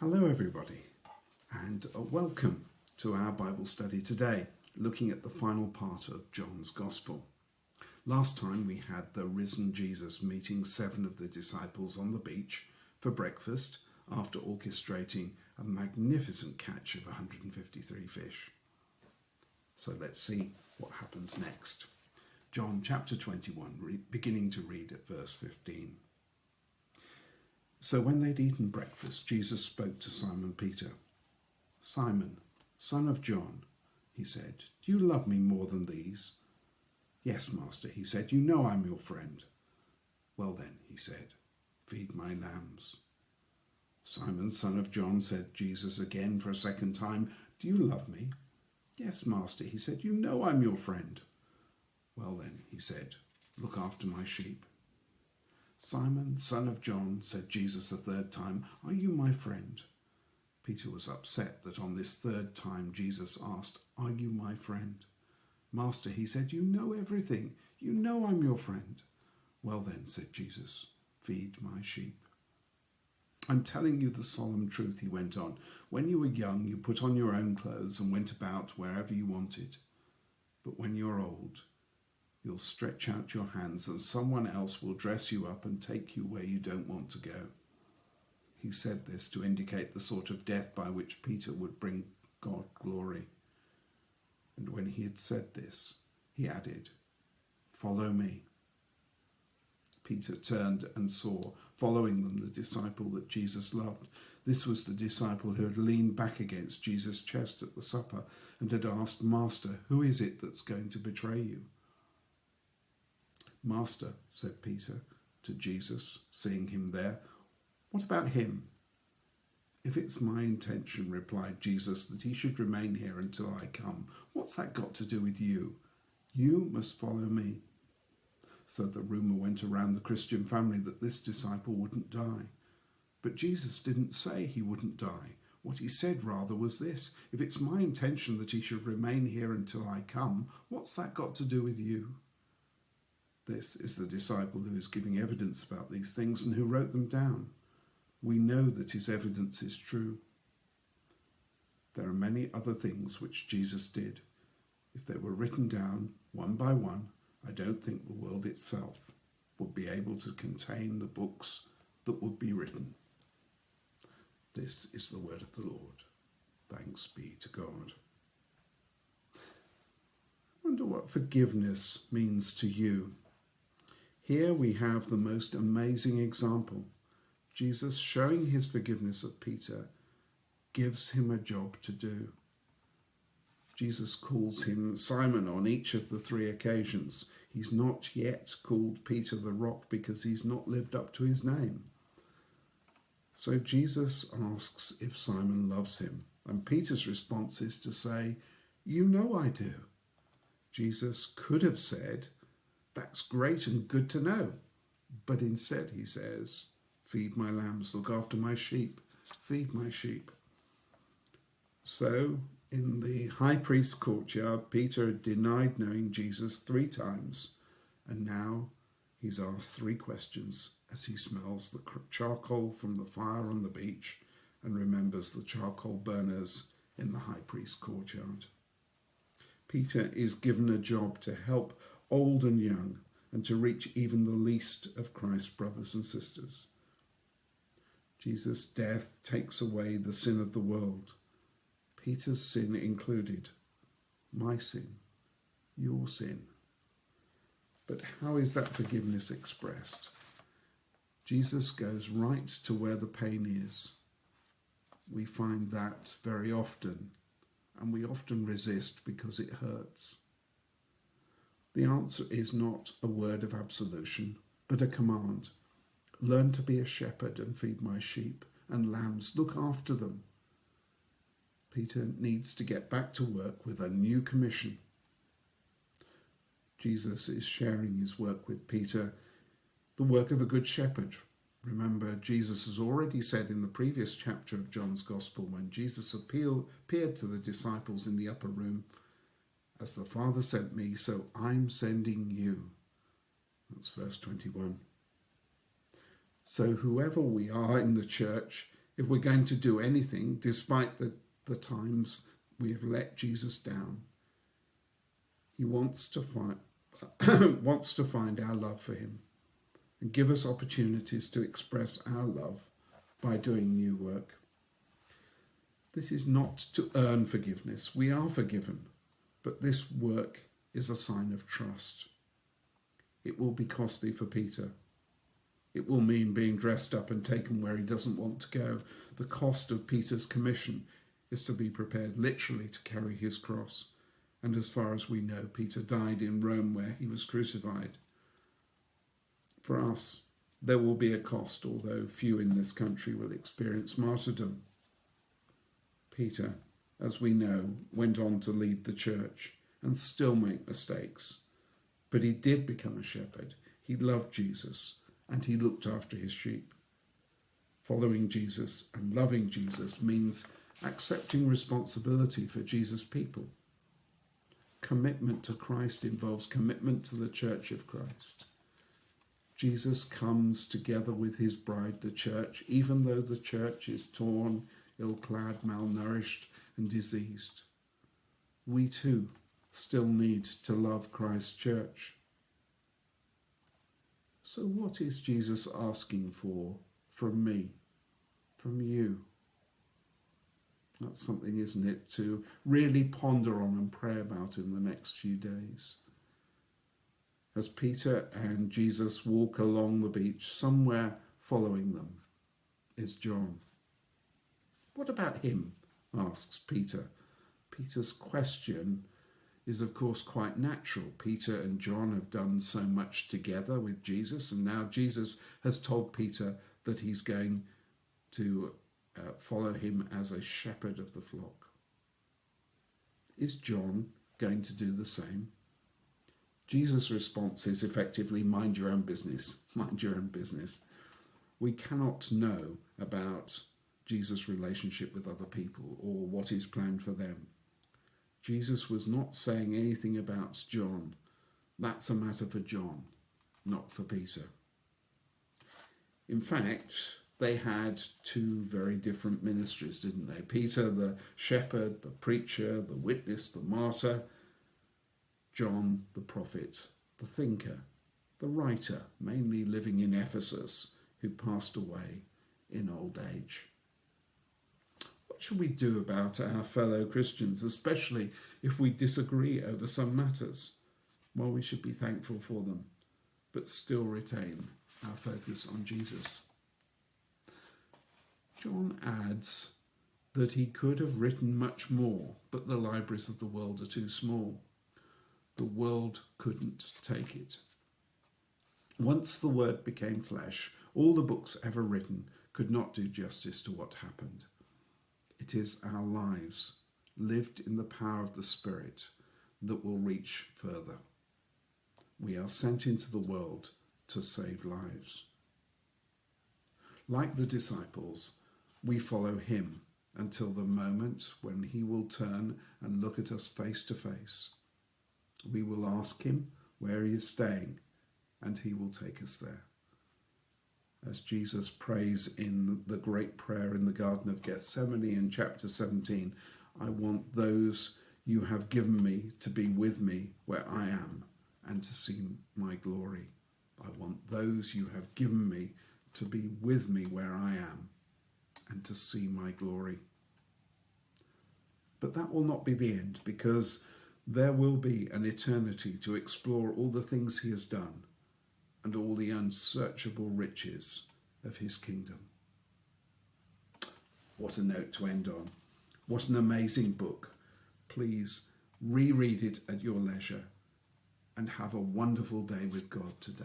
Hello everybody, and welcome to our Bible study today, looking at the final part of John's Gospel. Last time we had the risen Jesus meeting 7 of the disciples on the beach for breakfast after orchestrating a magnificent catch of 153 fish. So let's see what happens next. John chapter 21, beginning to read at verse 15. So when they'd eaten breakfast, Jesus spoke to Simon Peter. "Simon, son of John," he said, "do you love me more than these?" "Yes, Master," he said, "you know I'm your friend." "Well then," he said, "feed my lambs." "Simon, son of John," said Jesus again for a second time, "do you love me?" "Yes, Master," he said, "you know I'm your friend." "Well then," he said, "look after my sheep." "Simon, son of John," said Jesus a third time, "are you my friend?" Peter was upset that on this third time Jesus asked, "Are you my friend?" "Master," he said, "you know everything. You know I'm your friend." "Well then," said Jesus, "feed my sheep." "I'm telling you the solemn truth," he went on. "When you were young, you put on your own clothes and went about wherever you wanted. But when you're old, you'll stretch out your hands and someone else will dress you up and take you where you don't want to go." He said this to indicate the sort of death by which Peter would bring God glory. And when he had said this, he added, "Follow me." Peter turned and saw, following them, the disciple that Jesus loved. This was the disciple who had leaned back against Jesus' chest at the supper and had asked, "Master, who is it that's going to betray you?" "Master," said Peter to Jesus, seeing him there, "what about him?" "If it's my intention," replied Jesus, "that he should remain here until I come, what's that got to do with you? You must follow me." So the rumour went around the Christian family that this disciple wouldn't die. But Jesus didn't say he wouldn't die. What he said rather was this: "If it's my intention that he should remain here until I come, what's that got to do with you?" This is the disciple who is giving evidence about these things and who wrote them down. We know that his evidence is true. There are many other things which Jesus did. If they were written down one by one, I don't think the world itself would be able to contain the books that would be written. This is the word of the Lord. Thanks be to God. I wonder what forgiveness means to you. Here we have the most amazing example. Jesus, showing his forgiveness of Peter, gives him a job to do. Jesus calls him Simon on each of the 3 occasions. He's not yet called Peter the Rock because he's not lived up to his name. So Jesus asks if Simon loves him, and Peter's response is to say, "You know I do." Jesus could have said, "That's great and good to know." But instead he says, "Feed my lambs, look after my sheep, feed my sheep." So in the high priest's courtyard, Peter had denied knowing Jesus 3 times, and now he's asked 3 questions as he smells the charcoal from the fire on the beach and remembers the charcoal burners in the high priest's courtyard. Peter is given a job to help old and young, and to reach even the least of Christ's brothers and sisters. Jesus' death takes away the sin of the world. Peter's sin included. My sin, your sin. But how is that forgiveness expressed? Jesus goes right to where the pain is. We find that very often, and we often resist because it hurts. The answer is not a word of absolution, but a command. Learn to be a shepherd and feed my sheep and lambs. Look after them. Peter needs to get back to work with a new commission. Jesus is sharing his work with Peter, the work of a good shepherd. Remember, Jesus has already said in the previous chapter of John's Gospel, when Jesus appeared to the disciples in the upper room, "As the Father sent me, so I'm sending you." That's verse 21. So whoever we are in the church, if we're going to do anything, despite the times we have let Jesus down, he wants to find our love for him and give us opportunities to express our love by doing new work. This is not to earn forgiveness. We are forgiven, but this work is a sign of trust. It will be costly for Peter. It will mean being dressed up and taken where he doesn't want to go. The cost of Peter's commission is to be prepared literally to carry his cross. And as far as we know, Peter died in Rome where he was crucified. For us, there will be a cost, although few in this country will experience martyrdom. Peter, as we know, went on to lead the church and still make mistakes. But he did become a shepherd. He loved Jesus and he looked after his sheep. Following Jesus and loving Jesus means accepting responsibility for Jesus' people. Commitment to Christ involves commitment to the Church of Christ. Jesus comes together with his bride, the church, even though the church is torn, ill-clad, malnourished and diseased. We too still need to love Christ's church. So what is Jesus asking for from me, from you? That's something, isn't it, to really ponder on and pray about in the next few days. As Peter and Jesus walk along the beach, somewhere following them is John. What about him? Asks Peter. Peter's question is, of course, quite natural. Peter and John have done so much together with Jesus, and now Jesus has told Peter that he's going to follow him as a shepherd of the flock. Is John going to do the same? Jesus' response is effectively, mind your own business, mind your own business. We cannot know about Jesus' relationship with other people or what is planned for them. Jesus was not saying anything about John. That's a matter for John, not for Peter. In fact, they had two very different ministries, didn't they? Peter, the shepherd, the preacher, the witness, the martyr. John, the prophet, the thinker, the writer, mainly living in Ephesus, who passed away in old age. What should we do about our fellow Christians, especially if we disagree over some matters? Well, we should be thankful for them, but still retain our focus on Jesus. John adds that he could have written much more, but the libraries of the world are too small. The world couldn't take it. Once the Word became flesh, all the books ever written could not do justice to what happened. It is our lives, lived in the power of the Spirit, that will reach further. We are sent into the world to save lives. Like the disciples, we follow him until the moment when he will turn and look at us face to face. We will ask him where he is staying, and he will take us there. As Jesus prays in the great prayer in the Garden of Gethsemane in chapter 17, I want those you have given me to be with me where I am and to see my glory. I want those you have given me to be with me where I am and to see my glory. But that will not be the end, because there will be an eternity to explore all the things he has done and all the unsearchable riches of his kingdom. What a note to end on. What an amazing book. Please reread it at your leisure and have a wonderful day with God today.